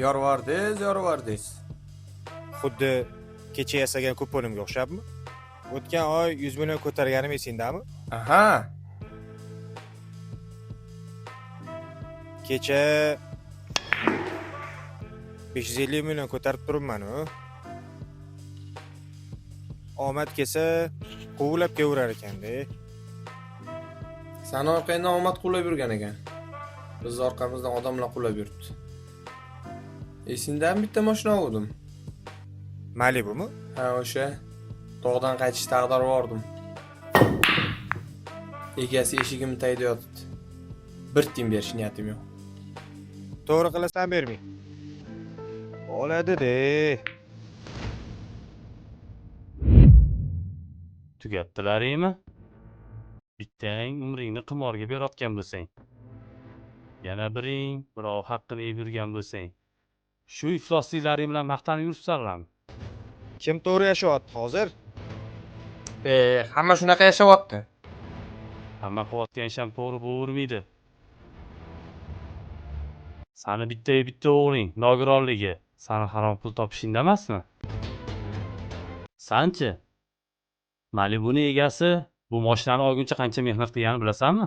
Yorvardiz. Xuddi kecha yasagan kuponimga o'xshabmi? O'tgan oy 100 million ko'targanim esingdami? Aha. Kecha 550 million ko'tarib turibman-ku. Omad kelsa, quvlab kelaverar ekan-da. Sani orqangdan omad quvlab yurgan ekan. Biz orqamizdan odamlar quvlab yuribdi. Esingdan bitta mashina oldim. Malibumi? Ha, o'sha. Tog'dan qaytish taqdiri bordim. Egasi eshigimni tagida yotibdi. Bir tiyin berish niyatim yo'q. To'g'ri qilasan bermang. Oladi-da. Tugatdilaringmi? Bittang umringni qimorga berayotgan bo'lsang, yana biring birov haqqini yeb yurgan bo'lsang, shu iflosliklaring bilan maqtanib yuribsanlarmi? Kim to'g'ri yashayapti hozir? Hamma shunaqa yashayapti. Hamma qilayotgan ish ham to'g'ri bo'lavermaydi. Sani bitta o'g'ling nogironligi sani harom pul topishingda emasmi? Sanchi? Malibuni egasi bu mashinani olguncha qancha mehnat qilganini bilasanmi?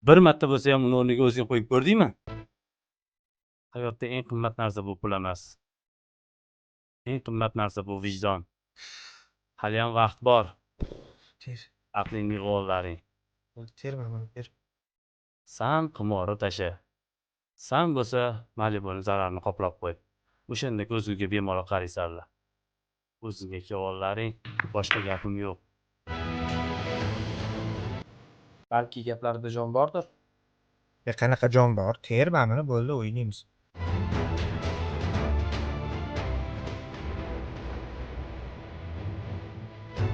Bir marta bo'lsa ham uni o'rniga o'zing qo'yib ko'rdingmi? Hayotda eng qimmat narsa bu pul emas. Eng qimmat narsa bu vijdon. Hali ham vaqt bor. Aqlingni yig'olaring. Termaman, ter. San qimorni tasha. San bo'lsa Malibuni zararini qoplab qo'y. O'shanda ko'zguga bemalol qaraysanlar. O'zingga kevollaring, boshqa gapim yo'q. Balki gaplarida jon bordir. Qanaqa jon bor? Termamini bo'ldi o'ynaymiz.